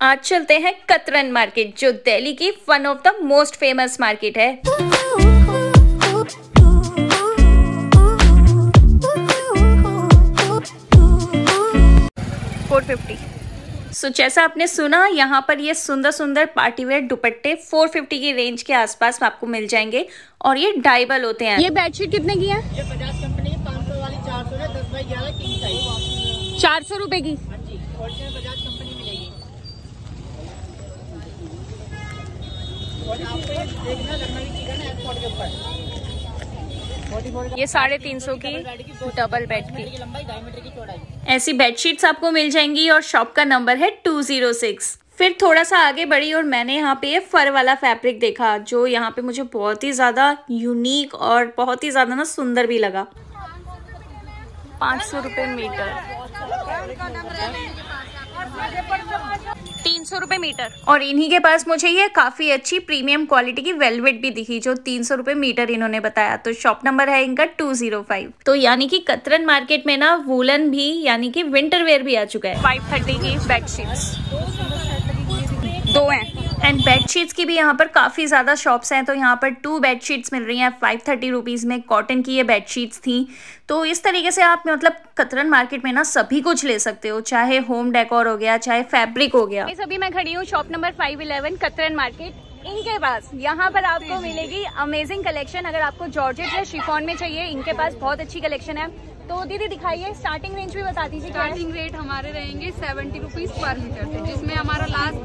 आज चलते हैं कतरन मार्केट, जो दिल्ली की one of the most famous market है। 450। जैसा आपने सुना, यहाँ पर ये सुंदर सुंदर पार्टीवेयर दुपट्टे 450 की रेंज के आसपास आपको मिल जाएंगे और ये डाइबल होते हैं। ये बेडशीट कितने की है? ये बजाज कंपनी है, 500 वाली 400 है, 10 बाई 11 किंग साइज 400 रुपए की। हाँ जी, ओरिजिनल बजाज कंपनी मिलेगी। और आपको ये देखना लखनवी चिकन है एक्सपोर्ट के ऊपर। ये 350 की डबल बेड की लंबाई, 2.5 मीटर की चौड़ाई। ऐसी बेडशीट्स आपको मिल जाएंगी और शॉप का नंबर है 206। फिर थोड़ा सा आगे बढ़ी और मैंने यहाँ पे ये फर वाला फैब्रिक देखा, जो यहाँ पे मुझे बहुत ही ज्यादा यूनिक और बहुत ही ज्यादा ना सुंदर भी लगा। 500 रुपए मीटर, 300 रुपए मीटर। और इन्हीं के पास मुझे ये काफी अच्छी प्रीमियम क्वालिटी की वेलवेट भी दिखी, जो 300 रुपए मीटर इन्होंने बताया। तो शॉप नंबर है इनका 205। तो यानी कि कतरन मार्केट में ना वूलन भी यानी कि विंटर वेयर भी आ चुका है। 530 की बेडशीट्स 2 हैं। एंड बेडशीट्स की भी यहाँ पर काफी ज्यादा शॉप्स हैं। तो यहाँ पर 2 बेडशीट्स मिल रही हैं 530 रुपीज में। कॉटन की ये बेडशीट्स थी। तो इस तरीके से आप मतलब कतरन मार्केट में ना सभी कुछ ले सकते हो, चाहे होम डेकोर हो गया, चाहे फैब्रिक हो गया। इस अभी मैं खड़ी हूँ शॉप नंबर 511 कतरन मार्केट। इनके पास यहाँ पर आपको मिलेगी अमेजिंग कलेक्शन। अगर आपको जॉर्जेट या शिफॉन में चाहिए, इनके पास बहुत अच्छी कलेक्शन है। तो दीदी दिखाइए, स्टार्टिंग रेंज भी बता दीजिए। स्टार्टिंग रेट हमारे रहेंगे 70 रुपीज पर मीटर से, जिसमें हमारा लास्ट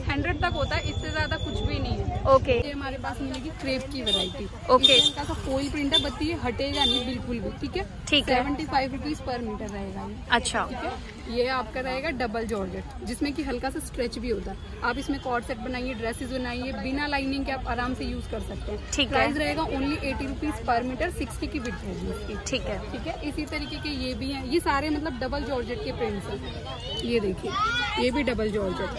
100 तक होता है, इससे ज्यादा कुछ भी नहीं है। ओके। ये हमारे पास मिलेगी क्रेप की वैरायटी। ओके। इसका फॉइल प्रिंट है, बत्ती हटेगा नहीं बिल्कुल भी। ठीक है, ठीक है। 75 रुपीज पर मीटर रहेगा ये। अच्छा, ठीक है। ये आपका रहेगा डबल जॉर्जेट, जिसमें कि हल्का सा स्ट्रेच भी होता है। आप इसमें कॉर्ड सेट बनाइए, ड्रेसेस बनाइए, बिना लाइनिंग के आप आराम से यूज कर सकते हैं। ठीक है। प्राइस रहेगा ओनली 80 रुपीज पर मीटर, 60 की विड्थ होगी इसकी। ठीक है। ठीक है। इसी तरीके के ये भी हैं, ये सारे मतलब डबल जॉर्जेट के प्रिंट्स हैं। ये देखिए, ये भी डबल जॉर्जेट।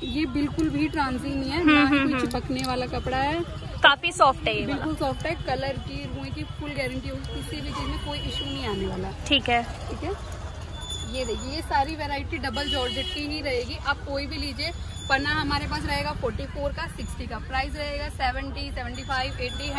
ये बिल्कुल भी ट्रांसी नहीं है, ना ही कोई चिपकने वाला कपड़ा है। काफी सॉफ्ट है ये, बिल्कुल सॉफ्ट है। कलर की, रुई की फुल गारंटी होगी, किसी भी चीज में कोई इशू नहीं आने वाला। ठीक है। ठीक है। ये देखिए, ये सारी वैरायटी डबल जॉर्जेट की ही रहेगी। आप कोई भी लीजिए। पन्ना हमारे पास रहेगा 44 का, 60 का। प्राइस रहेगा 70, 75, 80,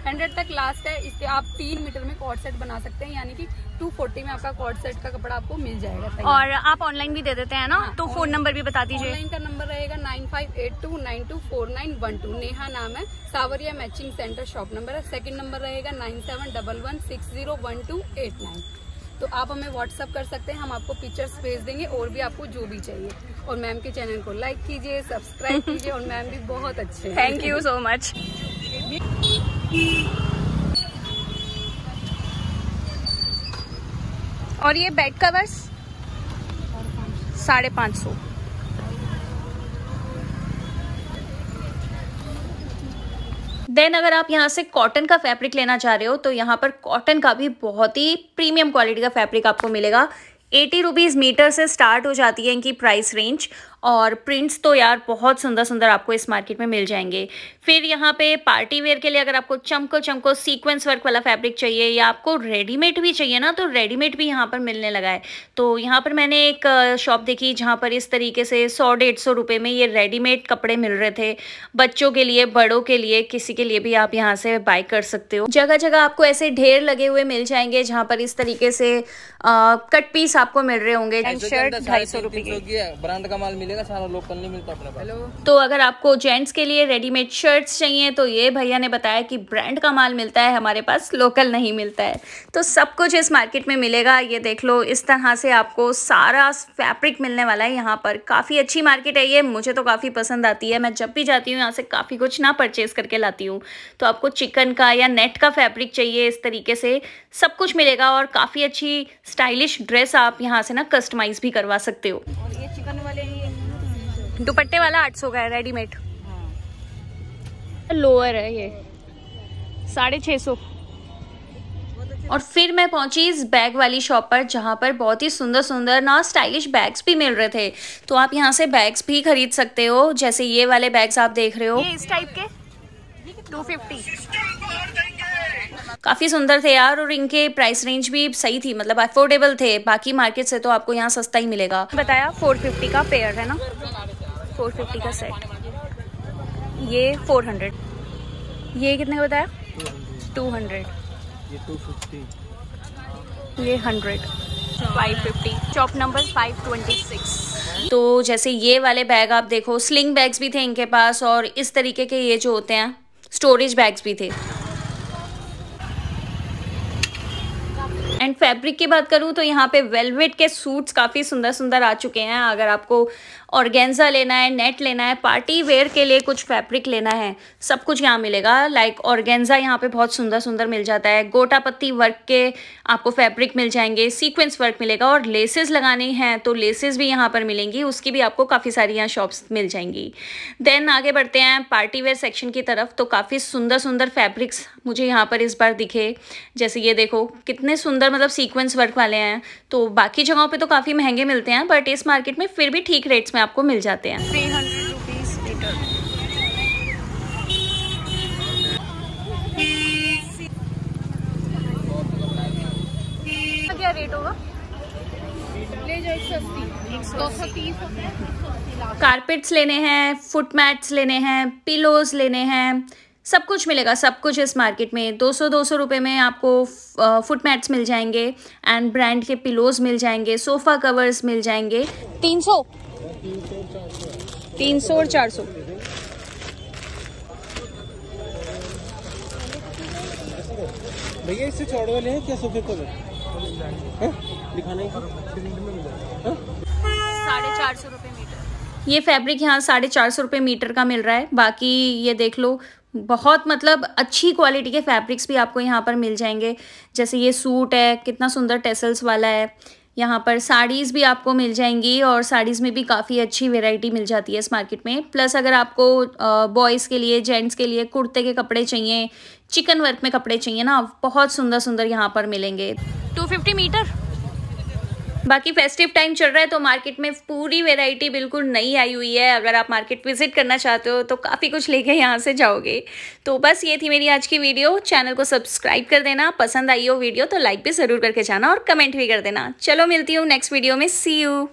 100 तक लास्ट है। इसके आप 3 मीटर में कॉर्ड सेट बना सकते हैं, यानी कि 240 में आपका कॉर्ड सेट का कपड़ा आपको मिल जाएगा। और आप ऑनलाइन भी दे देते हैं ना? हाँ, तो फोन नंबर भी बता दीजिए। ऑनलाइन का नंबर रहेगा 9582924912। नेहा नाम है, सावरिया मैचिंग सेंटर शॉप नंबर है। सेकंड नंबर रहेगा 9711601289। तो आप हमें व्हाट्सअप कर सकते हैं, हम आपको पिक्चर्स भेज देंगे और भी आपको जो भी चाहिए। और मैम के चैनल को लाइक कीजिए, सब्सक्राइब कीजिए। और मैम भी बहुत अच्छे हैं। Thank you so much. और ये बेड कवर्स 550। देन अगर आप यहाँ से कॉटन का फैब्रिक लेना चाह रहे हो, तो यहाँ पर कॉटन का भी बहुत ही प्रीमियम क्वालिटी का फैब्रिक आपको मिलेगा। 80 रुपीज मीटर से स्टार्ट हो जाती है इनकी प्राइस रेंज। और प्रिंट्स तो यार बहुत सुंदर सुंदर आपको इस मार्केट में मिल जाएंगे। फिर यहाँ पे पार्टी वेयर के लिए अगर आपको चमको चमको सीक्वेंस वर्क वाला फैब्रिक चाहिए, या आपको रेडीमेड भी चाहिए ना, तो रेडीमेड भी यहाँ पर मिलने लगा है। तो यहाँ पर मैंने एक शॉप देखी जहाँ पर इस तरीके से 100-150 रुपये में ये रेडीमेड कपड़े मिल रहे थे। बच्चों के लिए, बड़ों के लिए, किसी के लिए भी आप यहाँ से बाय कर सकते हो। जगह जगह आपको ऐसे ढेर लगे हुए मिल जाएंगे, जहाँ पर इस तरीके से कट पीस आपको मिल रहे होंगे। एंड शर्ट 250 रुपये की, ब्रांड का माल मिलेगा, सारा लोकल नहीं मिलता अपने पास। तो अगर आपको जेंट्स के लिए रेडीमेड शर्ट्स चाहिए, तो ये भैया ने बताया कि ब्रांड का माल मिलता है, हमारे पास लोकल नहीं मिलता है। तो सब कुछ इस मार्केट में मिलेगा। ये देख लो, इस तरह से आपको सारा फैब्रिक मिलने वाला है यहाँ पर। काफ़ी अच्छी मार्केट है ये, मुझे तो काफ़ी पसंद आती है। मैं जब भी जाती हूँ यहाँ से काफ़ी कुछ ना परचेज करके लाती हूँ। तो आपको चिकन का या नेट का फैब्रिक चाहिए, इस तरीके से सब कुछ मिलेगा। और काफ़ी अच्छी स्टाइलिश ड्रेस आप यहाँ से ना कस्टमाइज भी करवा सकते हो। और ये चिकन वाले दुपट्टे वाला 800 का है रेडीमेड। लोअर है ये 650। और फिर मैं पहुंची इस बैग वाली शॉप पर, जहां पर बहुत ही सुंदर सुंदर ना स्टाइलिश बैग्स भी मिल रहे थे। तो आप यहां से बैग्स भी खरीद सकते हो, जैसे ये वाले बैग्स आप देख रहे हो, ये इस टाइप के 250। काफी सुंदर थे यार। और इनके प्राइस रेंज भी सही थी, मतलब अफोर्डेबल थे। बाकी मार्केट से तो आपको यहाँ सस्ता ही मिलेगा। बताया 450 का पेयर है ना। 450 का सेट, ये 400, ये कितने का बताया? 200, ये 250, ये 100, 550, शॉप नंबर 526। तो जैसे ये वाले बैग आप देखो, स्लिंग बैग्स भी थे इनके पास और इस तरीके के ये जो होते हैं स्टोरेज बैग्स भी थे। एंड फैब्रिक की बात करूँ तो यहाँ पे वेलवेट के सूट्स काफ़ी सुंदर सुंदर आ चुके हैं। अगर आपको ऑर्गेन्जा लेना है, नेट लेना है, पार्टी वेयर के लिए कुछ फैब्रिक लेना है, सब कुछ यहाँ मिलेगा। लाइक ऑर्गेन्जा यहाँ पे बहुत सुंदर सुंदर मिल जाता है, गोटा पत्ती वर्क के आपको फैब्रिक मिल जाएंगे, सीक्वेंस वर्क मिलेगा, और लेसेस लगानी हैं तो लेसेस भी यहाँ पर मिलेंगी, उसकी भी आपको काफ़ी सारी यहाँ शॉप्स मिल जाएंगी। देन आगे बढ़ते हैं पार्टी वेयर सेक्शन की तरफ। तो काफ़ी सुंदर सुंदर फैब्रिक्स मुझे यहाँ पर इस बार दिखे। जैसे ये देखो कितने सुंदर मतलब सीक्वेंस वर्क वाले हैं। तो बाकी जगहों पे तो काफ़ी महंगे मिलते हैं, बट इस मार्केट में फिर भी ठीक रेट्स में आपको मिल जाते हैं। 300 रुपीज़ मीटर। क्या रेट होगा? ले जाओ 180, 230। कारपेट्स लेने हैं, फुट मैट्स लेने हैं, पिलोज लेने हैं, सब कुछ मिलेगा, सब कुछ इस मार्केट में। 200 रुपये में आपको फुट मैट्स मिल जाएंगे एंड ब्रांड के पिलोज मिल जाएंगे, सोफ़ा कवर्स मिल जाएंगे। 300 और 400। भैया इससे चौड़े वाले हैं क्या सोफे कवर? दिखाना ही 450 रुपये मीटर। ये फैब्रिक यहाँ 450 रुपये मीटर का मिल रहा है। बाकी ये देख लो, बहुत मतलब अच्छी क्वालिटी के फैब्रिक्स भी आपको यहाँ पर मिल जाएंगे। जैसे ये सूट है, कितना सुंदर टेसल्स वाला है। यहाँ पर साड़ीज़ भी आपको मिल जाएंगी और साड़ीज़ में भी काफ़ी अच्छी वैरायटी मिल जाती है इस मार्केट में। प्लस अगर आपको बॉयज़ के लिए, जेंट्स के लिए कुर्ते के कपड़े चाहिए, चिकन वर्क में कपड़े चाहिए ना, बहुत सुंदर सुंदर यहाँ पर मिलेंगे। 250 मीटर। बाकी फेस्टिव टाइम चल रहा है तो मार्केट में पूरी वैरायटी बिल्कुल नई आई हुई है। अगर आप मार्केट विजिट करना चाहते हो तो काफ़ी कुछ लेके यहाँ से जाओगे। तो बस ये थी मेरी आज की वीडियो। चैनल को सब्सक्राइब कर देना, पसंद आई हो वीडियो तो लाइक भी ज़रूर करके जाना और कमेंट भी कर देना। चलो मिलती हूँ नेक्स्ट वीडियो में। सी यू।